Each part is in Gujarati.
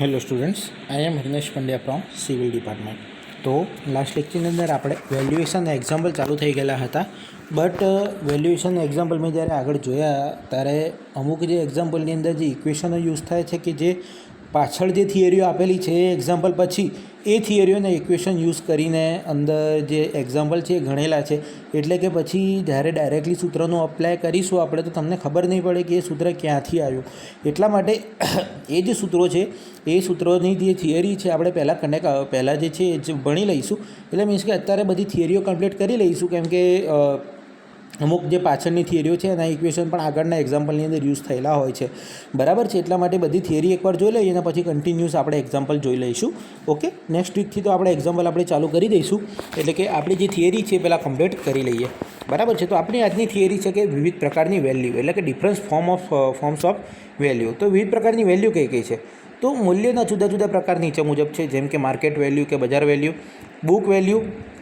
Hello students, I am Hinesh Pandya from civil department. તો લાસ્ટ લેક્ચરની અંદર આપણે વેલ્યુએશન એક્ઝામ્પલ ચાલુ થઈ ગયેલા હતા. બટ વેલ્યુએશન એક્ઝામ્પલ મેં જ્યારે આગળ જોયા ત્યારે અમુક જે એક્ઝામ્પલની અંદર જે ઇક્વેશનો યુઝ થાય છે કે જે પાછળ જે થિયરીઓ આપેલી છે એ એક્ઝામ્પલ પછી એ થિયરીઓને ઇક્વેશન યુઝ કરીને અંદર જે એક્ઝામ્પલ છે એ ગણેલા છે. એટલે કે પછી જ્યારે ડાયરેક્ટલી સૂત્રનું અપ્લાય કરીશું આપણે તો તમને ખબર નહીં પડે કે એ સૂત્ર ક્યાંથી આવ્યું. એટલા માટે એ જે સૂત્રો છે એ સૂત્રોની જે થિયરી છે આપણે પહેલાં જે છે એ જ ભણી લઈશું. એટલે મીન્સ કે અત્યારે બધી થિયરીઓ કમ્પ્લીટ કરી લઈશું, કેમ કે અમુક જે પાછળની થિયરીઓ છે એના ઇક્વેશન પણ આગળના એક્ઝામ્પલની અંદર યુઝ થયેલા હોય છે. બરાબર છે. એટલા માટે બધી થિયરી એકવાર જોઈ લઈએ અને પછી કન્ટિન્યુઅસ આપણે એક્ઝામ્પલ જોઈ લઈશું. ઓકે, નેક્સ્ટ વીકથી તો આપણે એક્ઝામ્પલ આપણે ચાલુ કરી દઈશું. એટલે કે આપણી જે થિયરી છે એ પહેલાં કમ્પ્લીટ કરી લઈએ. બરાબર છે. તો આપણી આજની થિયરી છે કે વિવિધ પ્રકારની વેલ્યુ, એટલે કે ડિફરન્સ ફોર્મ્સ ઓફ વેલ્યુ. તો વિવિધ પ્રકારની વેલ્યુ કઈ કઈ છે? તો મૂલ્યના જુદા જુદા પ્રકાર નીચે મુજબ છે, જેમ કે માર્કેટ વેલ્યુ કે બજાર વેલ્યુ, બુક વેલ્યુ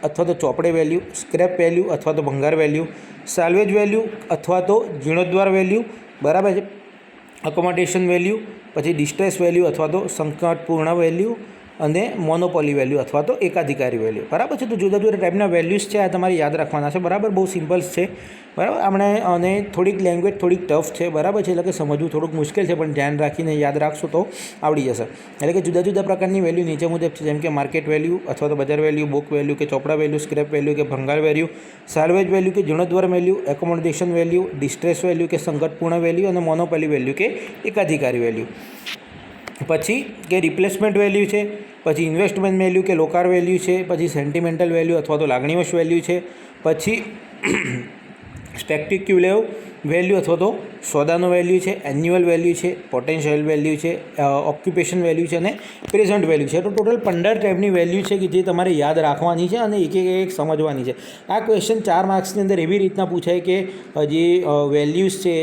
અથવા તો ચોપડે વેલ્યુ, સ્ક્રેપ વેલ્યુ અથવા તો ભંગાર વેલ્યુ, સાલ્વેજ વેલ્યુ અથવા તો જીર્ણોદ્ધાર વેલ્યુ, બરાબર છે, અકોમોડેશન વેલ્યુ, પછી ડિસ્ટ્રેસ વેલ્યુ અથવા તો સંકટપૂર્ણ વેલ્યુ અને મોનોપોલી વેલ્યુ અથવા તો એકાધિકારી વેલ્યુ. બરાબર છે. તો જુદા જુદા ટાઈપના વેલ્યુઝ છે, આ તમારે યાદ રાખવાના છે. બરાબર, બહુ સિમ્પલ્સ છે. બરાબર, આપણે અને થોડીક લેંગ્વેજ થોડીક ટફ છે. બરાબર છે. એટલે કે સમજવું થોડુંક મુશ્કેલ છે, પણ ધ્યાન રાખીને યાદ રાખશો તો આવડી જશે. એટલે કે જુદા જુદા પ્રકારની વેલ્યુ નીચે મુજબ છે, જેમ કે માર્કેટ વેલ્યુ અથવા તો બજાર વેલ્યુ, બુક વેલ્યુ કે ચોપડા વેલ્યુ, સ્ક્રેપ વેલ્યુ કે ભંગાર વેલ્યુ, સાલ્વેજ વેલ્યુ કે જીર્ણોદ્ધાર value, accommodation value, distress value કે સંકટપૂર્ણ વેલ્યુ અને મોનોપોલી વેલ્યુ કે એકાધિકારી વેલ્યુ. પછી કે રિપ્લેસમેન્ટ વેલ્યુ છે, પછી ઇન્વેસ્ટમેન્ટ વેલ્યુ કે લોકાર વેલ્યુ છે, પછી સેન્ટિમેન્ટલ વેલ્યુ અથવા તો લાગણીવશ વેલ્યુ છે, પછી સ્પેક્યુલેટિવ વેલ્યુ અથવા તો સોદાનો વેલ્યુ છે, એન્યુઅલ વેલ્યુ છે, પોટેન્શિયલ વેલ્યુ છે, ઓક્યુપેશન વેલ્યુ છે અને પ્રેઝન્ટ વેલ્યુ છે. તો ટોટલ 15 ટાઈપની વેલ્યુ છે કે જે તમારે યાદ રાખવાની છે અને એક સમજવાની છે. આ ક્વેશ્ચન 4 માર્ક્સની અંદર એવી રીતના પૂછાય કે જે વેલ્યુઝ છે,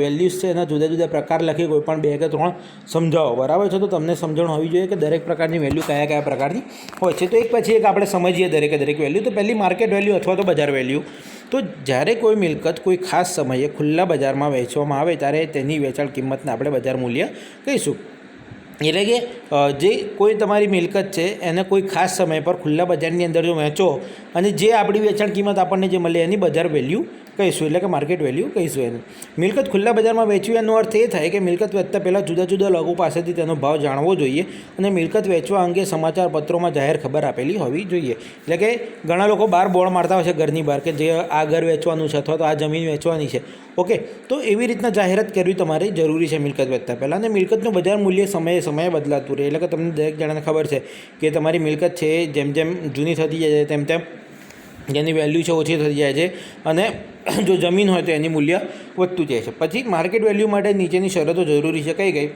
વેલ્યુઝ છે એના જુદા જુદા પ્રકાર લખી કોઈ પણ 2 કે 3 સમજાવો. બરાબર છે. તો તમને સમજણ હોવી જોઈએ કે દરેક પ્રકારની વેલ્યુ કયા કયા પ્રકારની હોય છે. તો એક પછી એક આપણે સમજીએ દરેક વેલ્યુ. તો પહેલી માર્કેટ વેલ્યુ અથવા તો બજાર વેલ્યુ. તો જ્યારે કોઈ મિલકત કોઈ ખાસ સમયે ખુલ્લા બજારમાં વેચવામાં આવે ત્યારે તેની વેચાણ કિંમતને આપણે બજાર મૂલ્ય કહીશું. એટલે કે જે કોઈ તમારી મિલકત છે એને કોઈ ખાસ સમય પર ખુલ્લા બજારની અંદર જો વેચો અને જે આપણી વેચાણ કિંમત આપણને જે મળે એની બજાર વેલ્યુ કહીશું, એટલે કે માર્કેટ વેલ્યુ કહીશું એને. મિલકત ખુલ્લા બજારમાં વેચવી એનો અર્થ એ થાય કે મિલકત વેચતા પહેલાં જુદા જુદા લોકો પાસેથી તેનો ભાવ જાણવો જોઈએ અને મિલકત વેચવા અંગે સમાચાર પત્રોમાં જાહેર ખબર આપેલી હોવી જોઈએ. એટલે કે ઘણા લોકો બહાર બોર્ડ મારતા હોય છે ઘરની બહાર કે જે આ ઘર વેચવાનું છે અથવા તો આ જમીન વેચવાની છે. ઓકે, તો એવી રીતના જાહેરાત કરવી તમારે જરૂરી છે મિલકત વેચતા પહેલાં. અને મિલકતનું બજાર મૂલ્ય સમયે બદલાતું રહે. એટલે કે તમને દરેક જણાને ખબર છે કે તમારી મિલકત છે જેમ જેમ જૂની થતી જાય છે તેમ તેમ જેની વેલ્યુ છે ઓછી થતી જાય છે અને જો જમીન હોય તો એની મૂલ્ય વધતું જાય છે. પછી માર્કેટ વેલ્યુ માટે નીચેની શરતો જરૂરી છે. કઈ?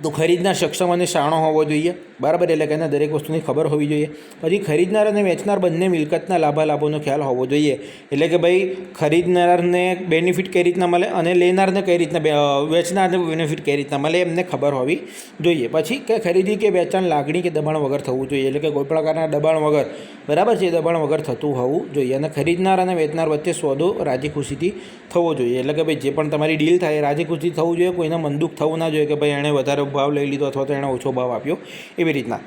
તો ખરીદનાર સક્ષમ અને શાણો હોવો જોઈએ. બરાબર, એટલે કે એને દરેક વસ્તુની ખબર હોવી જોઈએ. પછી ખરીદનાર અને વેચનાર બંને મિલકતના લાભાલાભોનો ખ્યાલ હોવો જોઈએ. એટલે કે ભાઈ ખરીદનારને બેનિફિટ કઈ રીતના મળે અને લેનારને કઈ રીતના વેચનારને બેનિફિટ કઈ રીતના મળે એમને ખબર હોવી જોઈએ. પછી કે ખરીદી કે વેચાણ લાગણી કે દબાણ વગર થવું જોઈએ. એટલે કે કોઈ પણ પ્રકારના દબાણ વગર, બરાબર છે, દબાણ વગર થતું હોવું જોઈએ. અને ખરીદનાર અને વેચનાર વચ્ચે સોદો રાજી ખુશીથી થવો જોઈએ. એટલે કે ભાઈ જે પણ તમારી ડીલ થાય રાજી ખુશી થવું જોઈએ. કોઈને મનદુખ થવું ના જોઈએ કે ભાઈ એણે વધારે ભાવ લઈ લીધો અથવા તો એણે ઓછો ભાવ આપ્યો, એવી રીતના.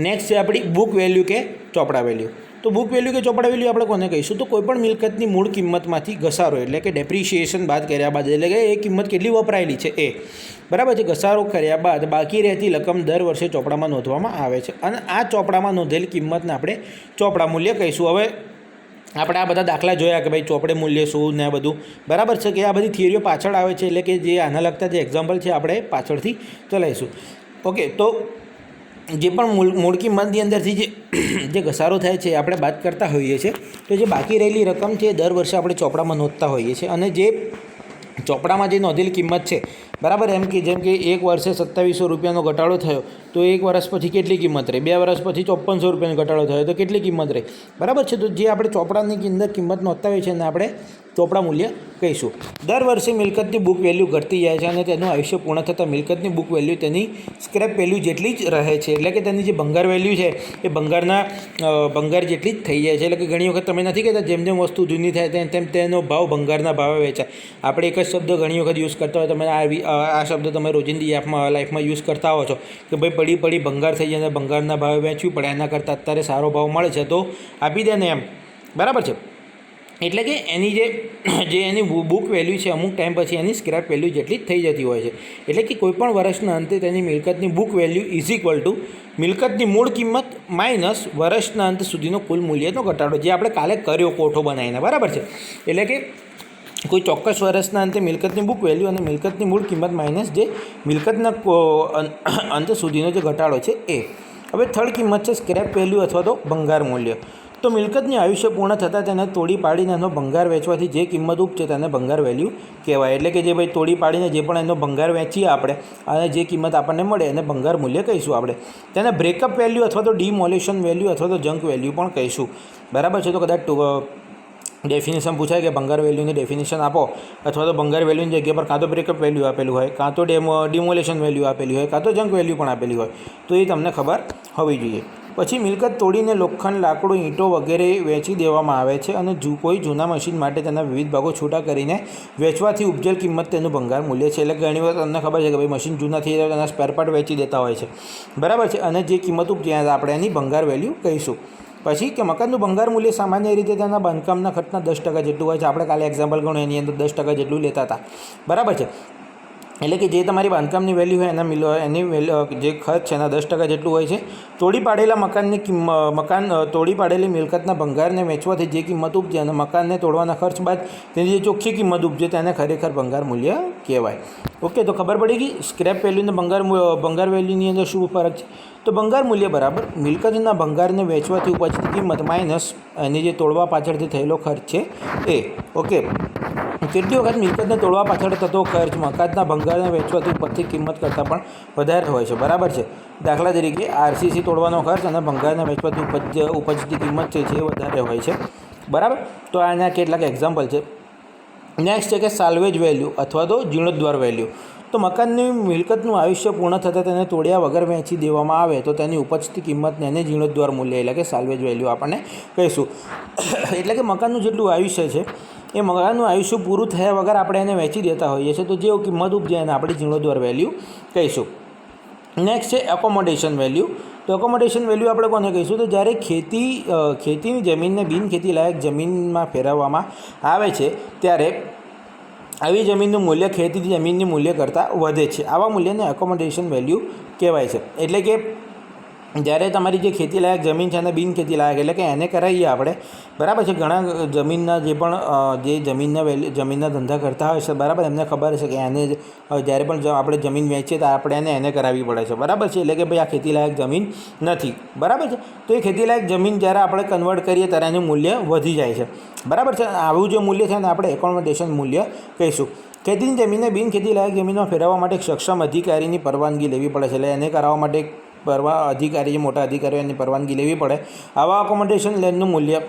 નેક્સ્ટ છે આપણી બુક વેલ્યુ કે ચોપડા વેલ્યુ. તો બુક વેલ્યુ કે ચોપડા વેલ્યુ આપણે કોને કહીશું? તો કોઈપણ મિલકતની મૂળ કિંમતમાંથી ઘસારો, એટલે કે ડેપ્રિશિએશન બાદ કર્યા બાદ, એટલે કે એ કિંમત કેટલી વપરાયેલી છે એ, બરાબર છે, ઘસારો કર્યા બાદ બાકી રહેતી રકમ દર વર્ષે ચોપડામાં નોંધવામાં આવે છે અને આ ચોપડામાં નોંધેલી કિંમતને આપણે ચોપડા મૂલ્ય કહીશું. હવે આપણે આ બધા દાખલા જોયા કે ભાઈ ચોપડે મૂલ્ય શું ને આ બધું, બરાબર છે, કે આ બધી થિયરીઓ પાછળ આવે છે. એટલે કે જે આના લગતા જે એક્ઝામ્પલ છે આપણે પાછળથી ચલાવીશું. ઓકે, તો જે પણ મૂળ કિંમતની અંદરથી જે ઘસારો થાય છે આપણે બાદ કરતા હોઈએ છીએ. તો જે બાકી રહેલી રકમ છે દર વર્ષે આપણે ચોપડામાં નોંધતા હોઈએ છીએ. અને જે ચોપડામાં જે નોંધેલી કિંમત છે, બરાબર, એમ કે જેમ કે એક વર્ષે 2700 રૂપિયાનો ઘટાડો થયો તો 1 વર્ષ પછી કેટલી કિંમત રહે, 2 વર્ષ પછી 5400 રૂપિયાનો ઘટાડો થયો તો કેટલી કિંમત રહે, બરાબર છે. તો જે આપણે ચોપડાની અંદર કિંમત નોંધતા હોય છે એને આપણે ચોપડા મૂલ્ય કહીશું. દર વર્ષે મિલકતની બુક વેલ્યુ ઘટતી જાય છે અને તેનું આયુષ્ય પૂર્ણ થતાં મિલકતની બુક વેલ્યુ તેની સ્ક્રેપ વેલ્યુ જેટલી જ રહે છે. એટલે કે તેની જે ભંગાર વેલ્યુ છે એ ભંગાર જેટલી જ થઈ જાય છે. એટલે કે ઘણી વખત તમે નથી કહેતા જેમ જેમ વસ્તુ જૂની થાય તેમ તેનો ભાવ ભંગારના ભાવે વેચાય. આપણે એક જ શબ્દ ઘણી વખત યુઝ કરતા હોય, તમે આ શબ્દ તમે રોજિંદી લાઈફમાં યુઝ કરતા હો છો કે ભાઈ પડી ભંગાર થઈ જાય અને ભંગારના ભાવે વેચવી પડે, એના કરતાં અત્યારે સારો ભાવ મળે છે તો આપી દે ને એમ, બરાબર છે. એટલે કે એની જે એની બુક વેલ્યુ છે અમુક ટાઈમ પછી એની સ્ક્રેપ વેલ્યુ જેટલી જ થઈ જતી હોય છે. એટલે કે કોઈપણ વર્ષના અંતે તેની મિલકતની book value is equal to મિલકતની મૂળ કિંમત માઇનસ વર્ષના અંત સુધીનો કુલ મૂલ્યનો ઘટાડો, જે આપણે કાલે કર્યો કોઠો બનાવીને, બરાબર છે. એટલે કે કોઈ ચોક્કસ વર્ષના અંતે મિલકતની બુક વેલ્યુ અને મિલકતની મૂળ કિંમત માઇનસ જે મિલકતના અંત સુધીનો જે ઘટાડો છે એ. હવે થર્ડ કિંમત છે સ્ક્રેપ વેલ્યુ અથવા તો ભંગાર મૂલ્ય. તો મિલકતની આયુષ્ય પૂર્ણ થતાં તેને તોડી પાડીને એનો ભંગાર વેચવાથી જે કિંમત ઉપજે તેને ભંગાર વેલ્યુ કહેવાય. એટલે કે જે ભાઈ તોડી પાડીને જે પણ એનો ભંગાર વેચીએ આપણે અને જે કિંમત આપણને મળે એને ભંગાર મૂલ્ય કહીશું આપણે. તેને બ્રેકઅપ વેલ્યુ અથવા તો ડિમોલેશન વેલ્યુ અથવા તો જંક વેલ્યુ પણ કહીશું, બરાબર છે. તો કદાચ ડેફિનેશન પૂછાય કે ભંગાર વેલ્યુની ડેફિનેશન આપો, અથવા તો ભંગાર વેલ્યુની જગ્યા પર કાં તો બ્રેકઅપ વેલ્યુ આપેલું હોય, કાં તો ડિમોલેશન વેલ્યુ આપેલી હોય, કાં તો જંક વેલ્યુ પણ આપેલી હોય, તો એ તમને ખબર હોવી જોઈએ. પછી મિલકત તોડીને લોખંડ, લાકડું, ઈંટો વગેરે વેચી દેવામાં આવે છે અને કોઈ જૂના મશીન માટે તેના વિવિધ ભાગો છૂટા કરીને વેચવાથી ઉપજેલ કિંમત તેનું ભંગાર મૂલ્ય છે. એટલે ઘણી વાર તમને ખબર છે કે ભાઈ મશીન જૂના થઈ જાય તેના સ્પેર પાર્ટ વેચી દેતા હોય છે, બરાબર છે. અને જે કિંમત ઉપજે આપણે એની ભંગાર વેલ્યુ કહીશું. પછી કે મકાનનું ભંગાર મૂલ્ય સામાન્ય રીતે તેના બાંધકામના ખર્ચના 10% જેટલું હોય છે. આપણે કાલે એક્ઝામ્પલ ગણ્યું એની અંદર 10% જેટલું લેતા હતા, બરાબર છે. એટલે કે જે તમારી બાંધકામની વેલ્યુ હોય એની જે ખર્ચ છે એના 10% જેટલું હોય છે. તોડી પાડેલા મકાન તોડી પાડેલી મિલકતના ભંગારને વેચવાથી જે કિંમત ઉપજે અને મકાનને તોડવાના ખર્ચ બાદ તેની જે ચોખ્ખી કિંમત ઉપજે તેને ખરેખર ભંગાર મૂલ્ય કહેવાય. ઓકે, તો ખબર પડી ગઈ સ્ક્રેપ વેલ્યુ અને ભંગાર વેલ્યુની અંદર શું ફરક છે. તો ભંગાર મૂલ્ય બરાબર મિલકતના ભંગારને વેચવાથી ઉપજતી કિંમત માઇનસ એની જે તોડવા પાછળથી થયેલો ખર્ચ છે એ. ઓકે, કેટલી વખત મિલકતને તોડવા પાછળ થતો ખર્ચ મકાનના ભંગારને વેચવાથી ઉપજતી કિંમત કરતાં પણ વધારે હોય છે, બરાબર છે. દાખલા તરીકે આરસીસી તોડવાનો ખર્ચ અને ભંગારને વેચવાથી ઉપજતી કિંમત છે જે વધારે હોય છે, બરાબર. તો આના કેટલાક એક્ઝામ્પલ છે. નેક્સ્ટ છે કે સાલ્વેજ વેલ્યુ અથવા તો જીર્ણોદ્ધાર વેલ્યુ. તો મકાનની મિલકતનું આયુષ્ય પૂર્ણ થતાં તેને તોડ્યા વગર વેચી દેવામાં આવે તો તેની ઉપજતી કિંમતને એને જીર્ણોદ્ધાર મૂલ્ય એટલે કે સાલ્વેજ વેલ્યુ આપણને કહીશું. એટલે કે મકાનનું જેટલું આયુષ્ય છે એ મકાનનું આયુષ્ય પૂરું થયા વગર આપણે એને વેચી દેતા હોઈએ છીએ તો જે કિંમત ઉપજે એને આપણે જીર્ણોદ્ધાર વેલ્યુ કહીશું. નેક્સ્ટ છે એકોમોડેશન વેલ્યુ. તો એકોમોડેશન વેલ્યુ આપણે કોને કહીશું, તો જ્યારે ખેતીની જમીનને બિનખેતી લાયક જમીનમાં ફેરવવામાં આવે છે ત્યારે આવી જમીનનું મૂલ્ય ખેતી જમીનની મૂલ્ય કરતાં વધે છે. આવા મૂલ્યને એકોમોડેશન વેલ્યુ કહેવાય છે. એટલે કે જ્યારે તમારી જે ખેતીલાયક જમીન છે અને બિનખેતીલાયક એટલે કે એને કરાવીએ આપણે, બરાબર છે. ઘણા જમીનના જે જમીનના ધંધા કરતા હોય છે, બરાબર, એમને ખબર છે કે એને જ્યારે પણ આપણે જમીન વેચીએ તો આપણે એને કરાવવી પડે છે, બરાબર છે. એટલે કે ભાઈ આ ખેતીલાયક જમીન નથી, બરાબર છે. તો એ ખેતીલાયક જમીન જ્યારે આપણે કન્વર્ટ કરીએ ત્યારે એનું મૂલ્ય વધી જાય છે, બરાબર છે. આવું જે મૂલ્ય છે એને આપણે એકોમોડેશન મૂલ્ય કહીશું. ખેતીની જમીનને બિનખેતીલાયક જમીનમાં ફેરવવા માટે સક્ષમ અધિકારીની પરવાનગી લેવી પડે છે. એટલે એને કરાવવા માટે અધિકારી, મોટા અધિકારીઓ એની પરવાનગી લેવી પડે. આવા એકોમોડેશન લેન્ડનું મૂલ્ય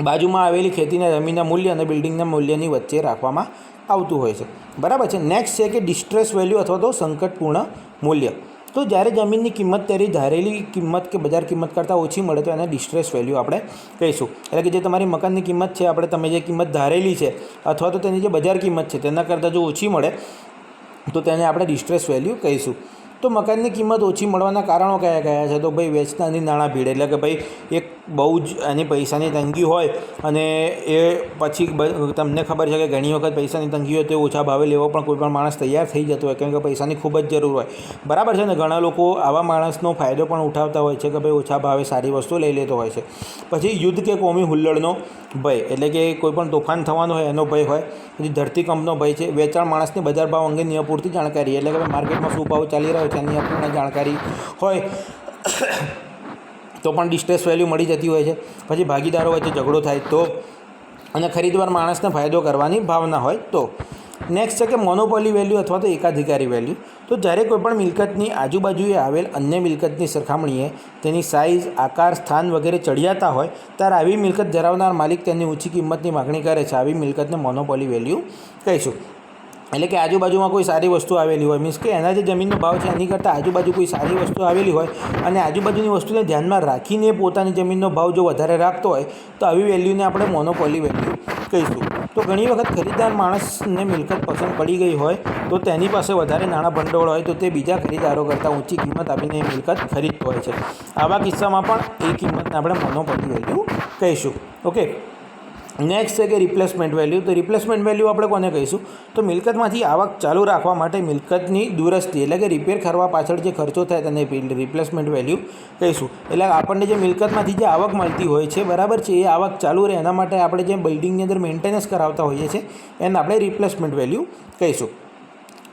બાજુમાં આવેલી ખેતીના જમીનના મૂલ્ય અને બિલ્ડિંગના મૂલ્યની વચ્ચે રાખવામાં આવતું હોય છે, બરાબર છે. નેક્સ્ટ છે કે ડિસ્ટ્રેસ વેલ્યુ અથવા તો સંકટપૂર્ણ મૂલ્ય. તો જ્યારે જમીનની કિંમત તેની ધારેલી કિંમત કે બજાર કિંમત કરતાં ઓછી મળે તો એને ડિસ્ટ્રેસ વેલ્યુ આપણે કહીશું. એટલે કે જે તમારી મકાનની કિંમત છે તમે જે કિંમત ધારેલી છે અથવા તો તેની જે બજાર કિંમત છે તેના કરતાં જો ઓછી મળે તો તેને આપણે ડિસ્ટ્રેસ વેલ્યુ કહીશું. તો મકાનની કિંમત ઓછી મળવાના કારણો કયા કયા છે, તો ભાઈ વેચનારની નાણાં ભીડ. એટલે કે ભાઈ એક બહુ જ એની પૈસાની તંગી હોય અને એ પછી તમને ખબર છે કે ઘણી વખત પૈસાની તંગી હોય તો ઓછા ભાવે લેવો પણ કોઈ પણ માણસ તૈયાર થઈ જતો હોય કેમ કે પૈસાની ખૂબ જ જરૂર હોય, બરાબર છે ને. ઘણા લોકો આવા માણસનો ફાયદો પણ ઉઠાવતા હોય છે કે ભાઈ ઓછા ભાવે સારી વસ્તુ લઈ લેતો હોય છે. પછી યુદ્ધ કે કોમી હુલ્લડનો ભય, એટલે કે કોઈ પણ તોફાન થવાનો હોય એનો ભય હોય. પછી ધરતીકંપનો ભય છે. વેચાણ માણસની બજાર ભાવ અંગેની અપૂરતી જાણકારી, એટલે કે માર્કેટમાં શું ભાવ ચાલી રહ્યો છે એની અપૂર્ણ જાણકારી હોય તો પણ ડિસ્ટ્રેસ વેલ્યુ મળી જતી હોય છે. પછી ભાગીદારો વચ્ચે ઝઘડો થાય તો, અને ખરીદવાર માણસને ફાયદો કરવાની ભાવના હોય તો. નેક્સ્ટ છે કે મોનોપોલી વેલ્યુ અથવા તો એકાધિકારી વેલ્યુ. તો જ્યારે કોઈપણ મિલકતની આજુબાજુએ આવેલ અન્ય મિલકતની સરખામણીએ તેની સાઇઝ, આકાર, સ્થાન વગેરે ચડિયાતા હોય ત્યારે આવી મિલકત ધરાવનાર માલિક તેની ઊંચી કિંમતની માગણી કરે છે. આવી મિલકતને મોનોપોલી વેલ્યુ કહીશું. એટલે કે આજુબાજુમાં કોઈ સારી વસ્તુ આવેલી હોય, મીન્સ કે એના જે જમીનનો ભાવ છે એની કરતાં આજુબાજુ કોઈ સારી વસ્તુ આવેલી હોય અને આજુબાજુની વસ્તુને ધ્યાનમાં રાખીને પોતાની જમીનનો ભાવ જો વધારે રાખતો હોય તો આવી વેલ્યુને આપણે મોનોપોલી વેલ્યુ કહીશું. તો ઘણી વખત ખરીદદાર માણસને મિલકત પસંદ પડી ગઈ હોય તો તેની પાસે વધારે નાણાં ભંડોળ હોય તો તે બીજા ખરીદારો કરતાં ઊંચી કિંમત આપીને એ મિલકત ખરીદતો હોય છે. આવા કિસ્સામાં પણ એ કિંમતને આપણે મોનોપોલી વેલ્યુ કહીશું. ઓકે, નેક્સ્ટ છે કે રિપ્લેસમેન્ટ વેલ્યુ. તો રિપ્લેસમેન્ટ વેલ્યુ આપણે કોને કહીશું? તો મિલકતમાંથી આવક ચાલુ રાખવા માટે મિલકતની દુરસ્તી એટલે કે રિપેર કરવા પાછળ જે ખર્ચો થાય તેને રિપ્લેસમેન્ટ વેલ્યુ કહીશું. એટલે આપણને જે મિલકતમાંથી જે આવક મળતી હોય છે, બરાબર છે, એ આવક ચાલુ રહે એના માટે આપણે જે બિલ્ડિંગની અંદર મેન્ટેનન્સ કરાવતા હોઈએ છીએ એને આપણે રિપ્લેસમેન્ટ વેલ્યુ કહીશું.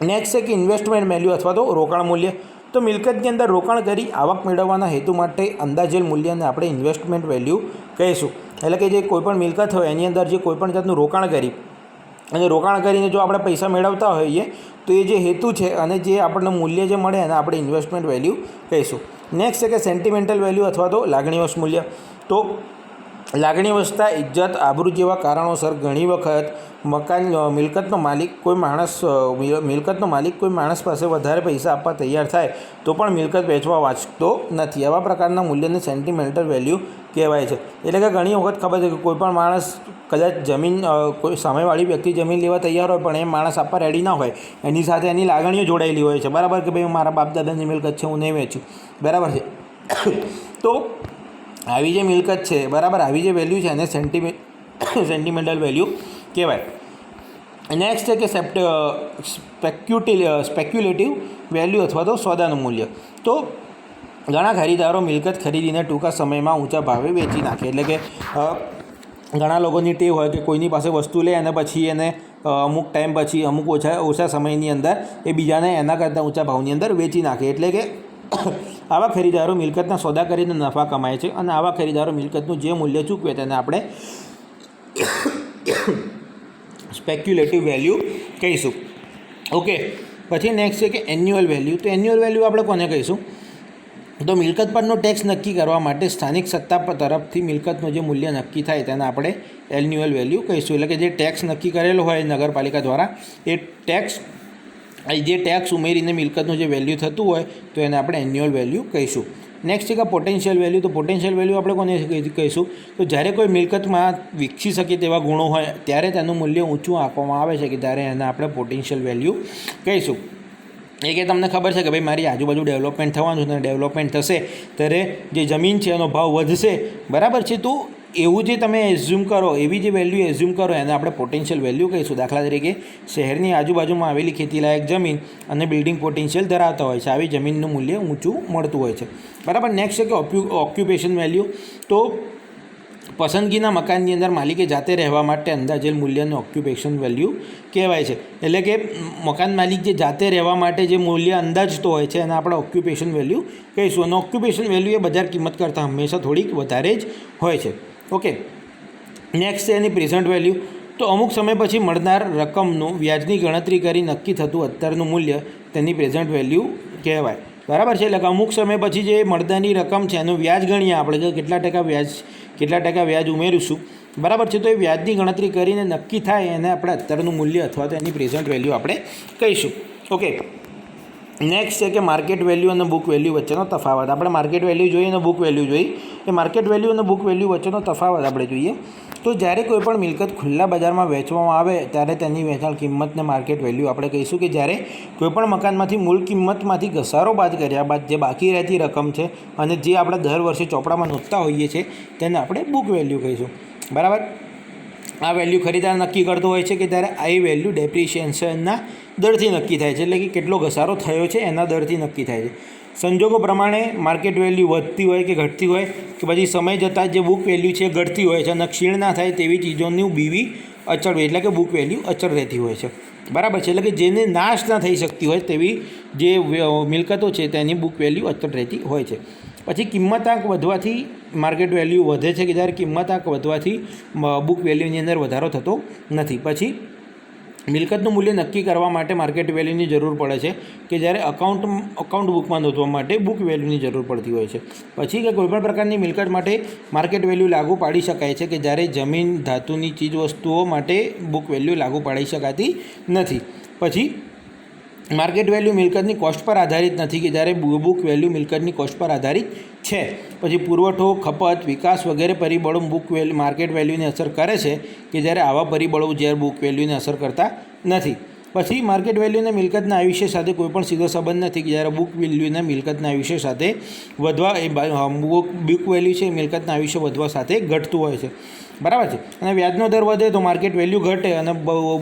નેક્સ્ટ છે કે ઇન્વેસ્ટમેન્ટ વેલ્યુ અથવા તો રોકાણ મૂલ્ય. તો મિલકતની અંદર રોકાણ કરી આવક મેળવવાના હેતુ માટે અંદાજેલ મૂલ્યને આપણે ઇન્વેસ્ટમેન્ટ વેલ્યુ કહીશું. એટલે કે જે કોઈપણ મિલકત હોય એની અંદર જે કોઈપણ જાતનું રોકાણ કરી અને રોકાણ કરીને જો આપણે પૈસા મેળવતા હોઈએ તો એ જે હેતુ છે અને જે આપણને મૂલ્ય જે મળે એને આપણે ઇન્વેસ્ટમેન્ટ વેલ્યુ કહીશું. નેક્સ્ટ છે કે સેન્ટિમેન્ટલ વેલ્યુ અથવા તો લાગણીવશ મૂલ્ય. તો લાગણીવશતા, ઇજ્જત, આબરૂ જેવા કારણોસર ઘણી વખત મિલકતનો માલિક કોઈ માણસ પાસે વધારે પૈસા આપવા તૈયાર થાય તો પણ મિલકત વેચવા વાંચતો નથી. આવા પ્રકારના મૂલ્યને સેન્ટિમેન્ટલ વેલ્યુ કહેવાય છે. એટલે કે ઘણી વખત ખબર છે કે કોઈ પણ માણસ કદાચ જમીન કોઈ સામેવાળી વ્યક્તિ જમીન લેવા તૈયાર હોય પણ એ માણસ આપવા રેડી ના હોય, એની સાથે એની લાગણીઓ જોડાયેલી હોય છે, બરાબર, કે ભાઈ મારા બાપ દાદાની મિલકત છે, હું નહીં વેચું, બરાબર છે. તો આવી જે મિલકત છે, બરાબર, આવી જે વેલ્યુ છે એને સેન્ટિમેન્ટલ વેલ્યુ કહેવાય. નેક્સ્ટ છે કે સ્પેક્યુલેટિવ વેલ્યુ અથવા તો સોદાનું મૂલ્ય. તો ઘણા ખરીદારો મિલકત ખરીદીને ટૂંકા સમયમાં ઊંચા ભાવે વેચી નાખે. એટલે કે ઘણા લોકોની ટેવ હોય કે કોઈની પાસે વસ્તુ લે અને પછી એને અમુક ટાઈમ પછી અમુક ઓછા સમયની અંદર એ બીજાને એના કરતાં ઊંચા ભાવની અંદર વેચી નાખે. એટલે કે આવા ખરીદારો મિલકતના સોદા કરીને નફા કમાય છે અને આવા ખરીદારો મિલકતનું જે મૂલ્ય ચૂકવે તેને આપણે સ્પેક્યુલેટિવ વેલ્યુ કહીશું. ઓકે, પછી નેક્સ્ટ છે કે એન્યુઅલ વેલ્યુ. તો એન્યુઅલ વેલ્યુ આપણે કોને કહીશું? તો મિલકત પરનો ટેક્સ નક્કી કરવા માટે સ્થાનિક સત્તા તરફથી મિલકતનું જે મૂલ્ય નક્કી થાય તેને આપણે એન્યુઅલ વેલ્યુ કહીશું. એટલે કે જે ટેક્સ નક્કી કરેલો હોય નગરપાલિકા દ્વારા એ ટેક્સ ઉમેરીને મિલકતનું જે વેલ્યુ થતું હોય તો એને આપણે એન્યુઅલ વેલ્યુ કહીશું. નેક્સ્ટ છે કે પોટેન્શિયલ વેલ્યુ. તો પોટેન્શિયલ વેલ્યુ આપણે કોને કહીશું? તો જ્યારે કોઈ મિલકતમાં વિકસી શકે તેવા ગુણો હોય ત્યારે તેનું મૂલ્ય ઊંચું આંકવામાં આવે છે કે ત્યારે એને આપણે પોટેન્શિયલ વેલ્યુ કહીશું. એ કે તમને ખબર છે કે ભાઈ મારી આજુબાજુ ડેવલપમેન્ટ થવાનું છે અને ડેવલપમેન્ટ થશે ત્યારે જે જમીન છે એનો ભાવ વધશે, બરાબર છે. તો એવું જે તમે એઝ્યુમ કરો, એવી જે વેલ્યુ એઝ્યુમ કરો એને આપણે પોટેન્શિયલ વેલ્યુ કહીશું. દાખલા તરીકે શહેરની આજુબાજુમાં આવેલી ખેતીલાયક જમીન અને બિલ્ડિંગ પોટેન્શિયલ ધરાવતા હોય છે, આવી જમીનનું મૂલ્ય ઊંચું મળતું હોય છે, બરાબર. નેક્સ્ટ છે કે ઓક્યુપેશન વેલ્યુ. તો પસંદગીના મકાનની અંદર માલિકે જાતે રહેવા માટે અંદાજેલ મૂલ્યને ઓક્યુપેશન વેલ્યુ કહેવાય છે. એટલે કે મકાન માલિક જે જાતે રહેવા માટે જે મૂલ્ય અંદાજતો હોય છે એને આપણે ઓક્યુપેશન વેલ્યુ કહીશું. અને ઓક્યુપેશન વેલ્યુ એ બજાર કિંમત કરતાં હંમેશા થોડીક વધારે જ હોય છે. ઓકે, નેક્સ્ટ છે એની પ્રેઝન્ટ વેલ્યુ. તો અમુક સમય પછી મળનાર રકમનું વ્યાજની ગણતરી કરી નક્કી થતું અત્યારનું મૂલ્ય તેની પ્રેઝન્ટ વેલ્યુ કહેવાય, બરાબર છે. એટલે કે અમુક સમય પછી જે મળનારી રકમ છે એનું વ્યાજ ગણીએ આપણે કે કેટલા ટકા વ્યાજ ઉમેરીશું, બરાબર છે. તો એ વ્યાજની ગણતરી કરીને નક્કી થાય એને આપણે અત્યારનું મૂલ્ય અથવા તો એની પ્રેઝન્ટ વેલ્યુ આપણે કહીશું. ઓકે, નેક્સ્ટ છે કે માર્કેટ વેલ્યુ અને બુક વેલ્યુ વચ્ચેનો તફાવત. આપણે માર્કેટ વેલ્યુ જોઈએ અને બુક વેલ્યુ જોઈએ. એ માર્કેટ વેલ્યુ અને બુક વેલ્યુ વચ્ચેનો તફાવત આપણે જોઈએ. તો જ્યારે કોઈપણ મિલકત ખુલ્લા બજારમાં વેચવામાં આવે ત્યારે તેની વેચાણ કિંમતને માર્કેટ વેલ્યુ આપણે કહીશું. કે જ્યારે કોઈપણ મકાનમાંથી મૂળ કિંમતમાંથી ઘસારો બાદ કર્યા બાદ જે બાકી રહેતી રકમ છે અને જે આપણે દર વર્ષે ચોપડામાં નોંધતા હોઈએ છીએ તેને આપણે બુક વેલ્યુ કહીશું, બરાબર. આ વેલ્યુ ખરીદાર નક્કી કરતો હોય છે કે ત્યારે આ વેલ્યુ ડેપ્રિશિએશનના દરથી નક્કી થાય છે. એટલે કે કેટલો ઘસારો થયો છે એના દરથી નક્કી થાય છે. સંજોગો પ્રમાણે માર્કેટ વેલ્યુ વધતી હોય કે ઘટતી હોય કે પછી સમય જતાં જે બુક વેલ્યુ છે ઘટતી હોય છે અને ક્ષીણ ના થાય તેવી ચીજોની બીવી અચળ હોય એટલે કે બુક વેલ્યુ અચળ રહેતી હોય છે, બરાબર છે. એટલે કે જેને નાશ ના થઈ શકતી હોય તેવી જે મિલકતો છે તેની બુક વેલ્યુ અચળ રહેતી હોય છે. પછી કિંમતાંક વધવાથી માર્કેટ વેલ્યુ વધે છે કે જ્યારે કિંમતાંક વધવાથી બુક વેલ્યુની અંદર વધારો થતો નથી. પછી મિલકતનું મૂલ્ય નક્કી કરવા માટે માર્કેટ વેલ્યુની જરૂર પડે છે કે જ્યારે અકાઉન્ટ બુકમાં નોંધવા માટે બુક વેલ્યુની જરૂર પડતી હોય છે. પછી કે કોઈપણ પ્રકારની મિલકત માટે માર્કેટ વેલ્યુ લાગુ પાડી શકાય છે કે જ્યારે જમીન ધાતુની ચીજવસ્તુઓ માટે બુક વેલ્યુ લાગુ પાડી શકાતી નથી. પછી માર્કેટ વેલ્યુ મિલકતની કોસ્ટ પર આધારિત નથી કે જ્યારે બુક વેલ્યુ મિલકતની કોસ્ટ પર આધારિત છે. પછી પુરવઠો, ખપત, વિકાસ વગેરે પરિબળો માર્કેટ વેલ્યુને અસર કરે છે કે જ્યારે આવા પરિબળો જ્યારે બુક વેલ્યુને અસર કરતા નથી. પછી માર્કેટ વેલ્યુને મિલકતના આયુષ્ય સાથે કોઈપણ સીધો સંબંધ નથી કે જ્યારે બુક વેલ્યુને મિલકતના આયુષ્ય સાથે વધવા બુક વેલ્યુ છે મિલકતના આયુષ્ય વધવા સાથે ઘટતું હોય છે. બરાબર છે. અને વ્યાજનો દર વધે તો માર્કેટ વેલ્યુ ઘટે અને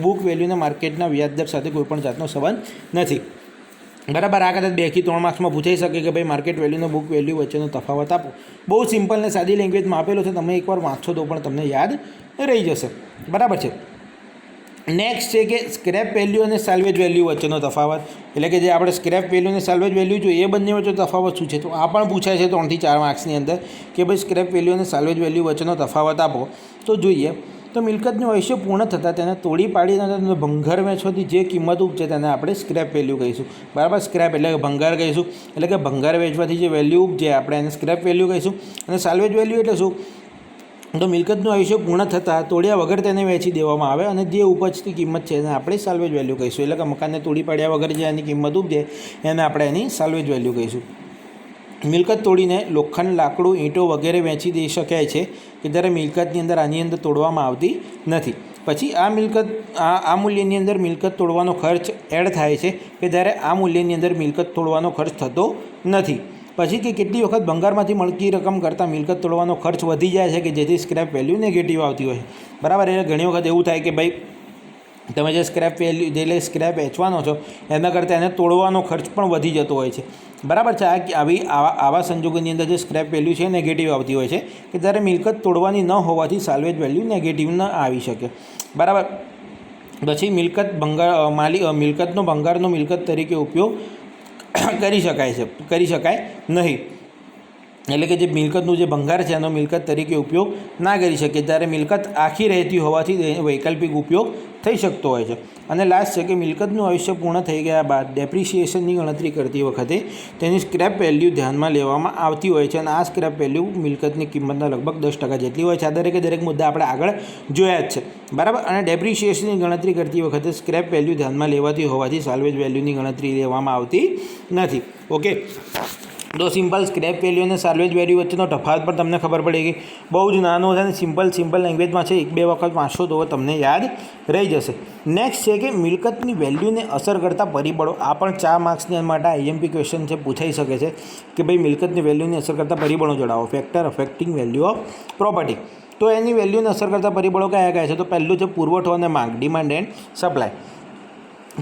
બુક વેલ્યુને માર્કેટના વ્યાજ દર સાથે કોઈપણ જાતનો સંબંધ નથી. બરાબર. આ કદાચ 2 થી 3 માર્ક્સમાં પૂછાઈ શકે કે ભાઈ માર્કેટ વેલ્યુ અને બુક વેલ્યુ વચ્ચેનો તફાવત આપો. બહુ સિમ્પલ ને સાદી લેંગ્વેજમાં આપેલો છે, તમે એકવાર વાંચો તો પણ તમને યાદ રહી જશે. બરાબર છે. નેક્સ્ટ છે કે સ્ક્રેપ વેલ્યુ અને સાલ્વેજ વેલ્યુ વચ્ચેનો તફાવત, એટલે કે જે આપણે સ્ક્રેપ વેલ્યુ અને સાલ્વેજ વેલ્યુ જોઈએ એ બંને વચ્ચે તફાવત શું છે. તો આ પણ પૂછાય છે 3 થી 4 માર્ક્સની અંદર કે ભાઈ સ્ક્રેપ વેલ્યુ અને સાલ્વેજ વેલ્યુ વચ્ચેનો તફાવત આપો. તો જોઈએ તો મિલકતનું આયુષ્ય પૂર્ણ થતાં તેને તોડી પાડીને ભંગાર વેચવાથી જે કિંમત ઉપજે તેને આપણે સ્ક્રેપ વેલ્યુ કહીશું. બરાબર. સ્ક્રેપ એટલે કે ભંગાર કહીશું, એટલે કે ભંગાર વેચવાથી જે વેલ્યુ ઉપજે આપણે એને સ્ક્રેપ વેલ્યુ કહીશું. અને સાલ્વેજ વેલ્યુ એટલે શું, તો મિલકતનું આયુષ્ય પૂર્ણ થતાં તોડ્યા વગર તેને વેચી દેવામાં આવે અને જે ઉપજતી કિંમત છે એને આપણે સાલ્વેજ વેલ્યુ કહીશું. એટલે કે મકાનને તોડી પાડ્યા વગર જે એની કિંમત ઉપજે એને આપણે એની સાલ્વેજ વેલ્યુ કહીશું. મિલકત તોડીને લોખંડ, લાકડું, ઈંટો વગેરે વેચી દઈ શકાય છે કે જ્યારે મિલકતની અંદર આની અંદર તોડવામાં આવતી નથી. પછી આ મૂલ્યની અંદર મિલકત તોડવાનો ખર્ચ એડ થાય છે કે જ્યારે આ મૂલ્યની અંદર મિલકત તોડવાનો ખર્ચ થતો નથી. પછી કે કેટલી વખત ભંગારમાંથી મળતી રકમ કરતાં મિલકત તોડવાનો ખર્ચ વધી જાય છે કે જેથી સ્ક્રેપ વેલ્યુ નેગેટિવ આવતી હોય. બરાબર. એટલે ઘણી વખત એવું થાય કે ભાઈ તમે જે સ્ક્રેપ વેલ્યુ જે સ્ક્રેપ વેચવાનો છો એના કરતાં એને તોડવાનો ખર્ચ પણ વધી જતો હોય છે. બરાબર છે. આવા સંજોગોની અંદર જે સ્ક્રેપ વેલ્યુ છે નેગેટિવ આવતી હોય છે કે જ્યારે મિલકત તોડવાની ન હોવાથી સાલ્વેજ વેલ્યુ નેગેટિવ ન આવી શકે. બરાબર. પછી મિલકતનો ભંગારનો મિલકત તરીકે ઉપયોગ કરી શકાય નહીં. એટલે કે જે મિલકતનું જે ભંગાર છે એનો મિલકત તરીકે ઉપયોગ ના કરી શકે જ્યારે મિલકત આખી રહેતી હોવાથી વૈકલ્પિક ઉપયોગ થઈ શકતો હોય છે. અને લાસ્ટ છે કે મિલકતનું આયુષ્ય પૂર્ણ થઈ ગયા બાદ ડેપ્રિસિએશનની ગણતરી કરતી વખતે તેની સ્ક્રેપ વેલ્યુ ધ્યાનમાં લેવામાં આવતી હોય છે અને આ સ્ક્રેપ વેલ્યુ મિલકતની કિંમતના લગભગ 10% જેટલી હોય છે. આ દરેક મુદ્દા આપણે આગળ જોયા જ છે. બરાબર. અને ડેપ્રિસિએશનની ગણતરી કરતી વખતે સ્ક્રેપ વેલ્યુ ધ્યાનમાં લેવાતી હોવાથી સાલ્વેજ વેલ્યુની ગણતરી લેવામાં આવતી નથી. ઓકે. તો સિમ્પલ સ્ક્રેપ વેલ્યુ અને સાલ્વેજ વેલ્યુ વચ્ચેનો તફાવત પણ તમને ખબર પડી ગઈ. બહુ જ નાનો છે અને સિમ્પલ લેંગ્વેજમાં છે. 1-2 વખત વાંચશો તો તમને યાદ રહી જશે. નેક્સ્ટ છે કે મિલકતની વેલ્યુને અસર કરતા પરિબળો. આ પણ 4 માર્ક્સની માટે આઈએમપી ક્વેશ્ચન છે, પૂછાઈ શકે છે કે ભાઈ મિલકતની વેલ્યુને અસર કરતા પરિબળો જણાવો. Factor affecting value of property. તો એની વેલ્યુને અસર કરતા પરિબળો કયા છે? તો પહેલું છે પુરવઠો અને માંગ, ડિમાન્ડ એન્ડ સપ્લાય.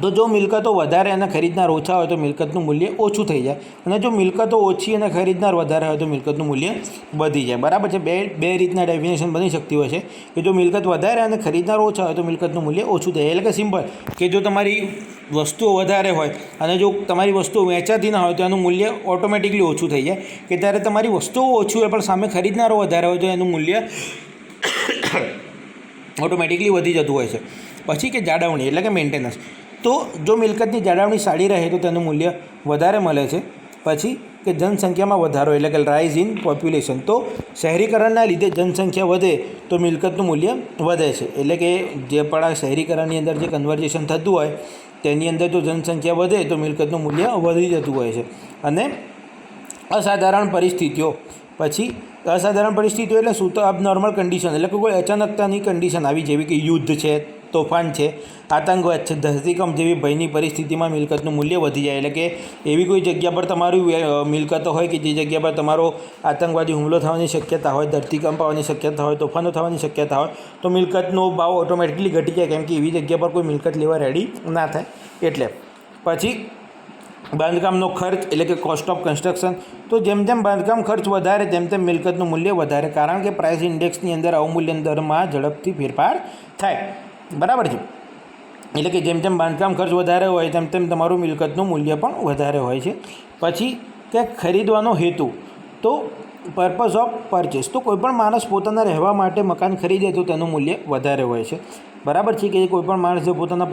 તો જો મિલકતો વધારે અને ખરીદનાર ઓછા હોય તો મિલકતનું મૂલ્ય ઓછું થઈ જાય અને જો મિલકતો ઓછી અને ખરીદનાર વધારે હોય તો મિલકતનું મૂલ્ય વધી જાય. બરાબર છે. બે રીતના ડેફિનેશન બની શકતી હોય છે કે જો મિલકત વધારે અને ખરીદનાર ઓછા હોય તો મિલકતનું મૂલ્ય ઓછું થાય. એટલે કે સિમ્પલ કે જો તમારી વસ્તુઓ વધારે હોય અને જો તમારી વસ્તુઓ વેચાતી ના હોય તો એનું મૂલ્ય ઓટોમેટિકલી ઓછું થઈ જાય કે ત્યારે તમારી વસ્તુઓ ઓછી હોય પણ સામે ખરીદનારો વધારે હોય તો એનું મૂલ્ય ઓટોમેટિકલી વધી જતું હોય છે. પછી કે જાળવણી એટલે કે મેન્ટેનન્સ. તો જો મિલકતની જાળવણી સારી રહે તો તેનું મૂલ્ય વધારે મળે છે. પછી કે જનસંખ્યામાં વધારો એટલે કે રાઇઝ ઇન પોપ્યુલેશન. તો શહેરીકરણના લીધે જનસંખ્યા વધે તો મિલકતનું મૂલ્ય વધે છે. એટલે કે જે પણ આ શહેરીકરણની અંદર જે કન્વર્ઝેશન થતું હોય તેની અંદર જો જનસંખ્યા વધે તો મિલકતનું મૂલ્ય વધી જતું હોય છે. અને અસાધારણ પરિસ્થિતિઓ. પછી અસાધારણ પરિસ્થિતિઓ એટલે શું? તો અબનોર્મલ કન્ડિશન એટલે કે કોઈ અચાનકતાની કન્ડિશન આવી જેવી કે યુદ્ધ છે, તોફાન છે, આતંકવાદ છે, ધરતીકંપ જેવી ભયની પરિસ્થિતિમાં મિલકતનું મૂલ્ય વધી જાય. એટલે કે એવી કોઈ જગ્યા પર તમારું મિલકતો હોય કે જે જગ્યા પર તમારો આતંકવાદી હુમલો થવાની શક્યતા હોય, ધરતીકંપ આવવાની શક્યતા હોય, તોફાનો થવાની શક્યતા હોય તો મિલકતનો ભાવ ઓટોમેટિકલી ઘટી જાય કેમ કે એવી જગ્યા પર કોઈ મિલકત લેવા રેડી ના થાય એટલે. પછી બાંધકામનો ખર્ચ એટલે કે કોસ્ટ ઓફ કન્સ્ટ્રક્શન. તો જેમ જેમ બાંધકામ ખર્ચ વધારે તેમ મિલકતનું મૂલ્ય વધારે કારણ કે પ્રાઇસ ઇન્ડેક્સની અંદર અવમૂલ્યન દરમાં ઝડપથી ફેરફાર થાય. બરાબર છે. એટલે કે જેમ બાંધકામ ખર્ચ વધારે હોય તેમ તમારું મિલકતનું મૂલ્ય પણ વધારે હોય છે. પછી કે ખરીદવાનો હેતુ. તો પર્પઝ ઓફ પરચેસ. તો કોઈપણ માણસ પોતાના રહેવા માટે મકાન ખરીદે તો તેનું મૂલ્ય વધારે હોય છે. બરાબર છે, કે કોઈ પણ માણસ જો પોતાના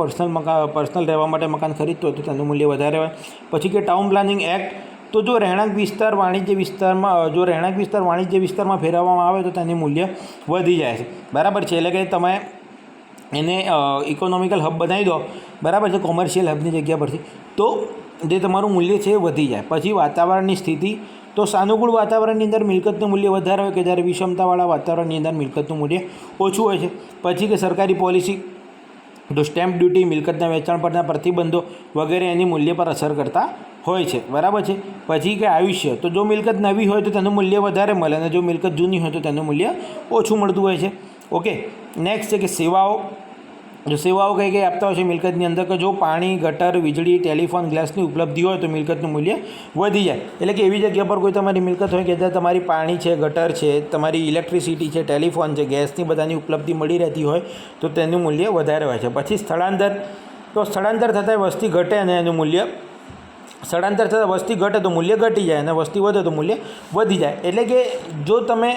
પર્સનલ રહેવા માટે મકાન ખરીદતો હોય તો તેનું મૂલ્ય વધારે હોય. પછી કે ટાઉન પ્લાનિંગ એક્ટ, તો જો રહેણાંક વિસ્તાર વાણિજ્ય વિસ્તારમાં ફેરવવામાં આવે તો તેનું મૂલ્ય વધી જાય છે. બરાબર છે, એટલે કે તમે એને ઇકોનોમિકલ હબ બનાવી દો, બરાબર છે, કોમર્શિયલ હબની જગ્યા પરથી, તો જે તમારું મૂલ્ય છે એ વધી જાય. પછી વાતાવરણની સ્થિતિ, તો સાનુકૂળ વાતાવરણની અંદર મિલકતનું મૂલ્ય વધારે હોય કે જ્યારે વિષમતાવાળા વાતાવરણની અંદર મિલકતનું મૂલ્ય ઓછું હોય છે. પછી કે સરકારી પોલિસી, તો સ્ટેમ્પ ડ્યુટી, મિલકતના વેચાણ પરના પ્રતિબંધો વગેરે એની મૂલ્ય પર અસર કરતા હોય છે. બરાબર છે. પછી કે આયુષ્ય, તો જો મિલકત નવી હોય તો તેનું મૂલ્ય વધારે મળે અને જો મિલકત જૂની હોય તો તેનું મૂલ્ય ઓછું મળતું હોય છે. ઓકે. નેક્સ્ટ છે કે સેવાઓ, જો સેવાઓ કઈ કઈ આપતા હોય છે મિલકતની અંદર, કે જો પાણી, ગટર, વીજળી, ટેલિફોન, ગેસની ઉપલબ્ધિ હોય તો મિલકતનું મૂલ્ય વધી જાય. એટલે કે એવી જગ્યા પર કોઈ તમારી મિલકત હોય કે જ્યાં તમારી પાણી છે, ગટર છે, તમારી ઇલેક્ટ્રિસિટી છે, ટેલિફોન છે, ગેસની બધાની ઉપલબ્ધિ મળી રહેતી હોય તો તેનું મૂલ્ય વધારે હોય છે. પછી સ્થળાંતર, તો સ્થળાંતર થતાં વસ્તી ઘટે અને એનું મૂલ્ય, સ્થળાંતર થતાં વસ્તી ઘટે તો મૂલ્ય ઘટી જાય અને વસ્તી વધે તો મૂલ્ય વધી જાય. એટલે કે જો તમે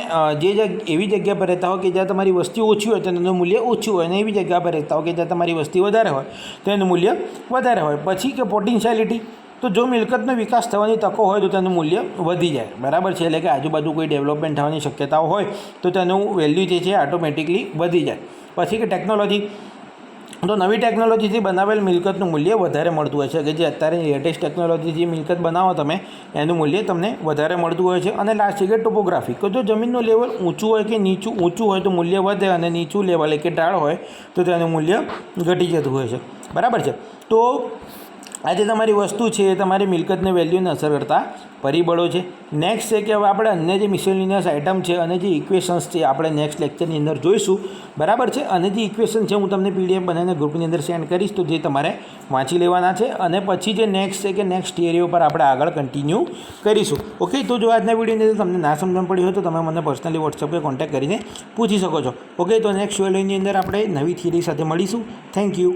એવી જગ્યા પર રહેતા હો કે જ્યાં તમારી વસ્તી ઓછી હોય તો એનું મૂલ્ય ઓછું હોય, અને એવી જગ્યા પર રહેતા હો કે જ્યાં તમારી વસ્તી વધારે હોય તો એનું મૂલ્ય વધારે હોય. પછી કે પોટેન્શિયાલિટી, તો જો મિલકતનો વિકાસ થવાની તકો હોય તો તેનું મૂલ્ય વધી જાય. બરાબર છે, એટલે કે આજુબાજુ કોઈ ડેવલપમેન્ટ થવાની શક્યતાઓ હોય તો તેનું વેલ્યુ જે છે ઓટોમેટિકલી વધી જાય. પછી કે ટેકનોલોજી, તો નવી ટેકનોલોજીથી બનાવેલ મિલકતનું મૂલ્ય વધારે મળતું હોય છે, કે જે અત્યારે લેટેસ્ટ ટેકનોલોજીથી મિલકત બનાવો તમે એનું મૂલ્ય તમને વધારે મળતું હોય છે. અને લાસ્ટ છે કે ટોપોગ્રાફી, કે જો જમીનનું લેવલ ઊંચું હોય કે નીચું, ઊંચું હોય તો મૂલ્ય વધે અને નીચું લેવલ કે ઢાળ હોય તો તેનું મૂલ્ય ઘટી જતું હોય છે. બરાબર છે. તો આ જે તમારી વસ્તુ છે એ તમારી મિલકતને વેલ્યુને અસર કરતા પરિબળો છે. નેક્સ્ટ છે કે હવે આપણે અન્ય જે મિસેલિનિયસ આઇટમ છે અને જે ઇક્વેશન્સ છે આપણે નેક્સ્ટ લેક્ચરની અંદર જોઈશું. બરાબર છે. અને જે ઇક્વેશન છે હું તમને PDF બનાવીને ગ્રુપની અંદર સેન્ડ કરીશ, તો જે તમારે વાંચી લેવાના છે. અને પછી જે નેક્સ્ટ છે કે નેક્સ્ટ થિયરી ઉપર આપણે આગળ કન્ટિન્યુ કરીશું. ઓકે. તો જો આજના વિડીયોની અંદર તમને ના સમજણ પડી હોય તો તમે મને પર્સનલી WhatsApp પર કોન્ટેક્ટ કરીને પૂછી શકો છો. ઓકે. તો નેક્સ્ટ વિડીયોની અંદર આપણે નવી થિયરી સાથે મળીશું. Thank you.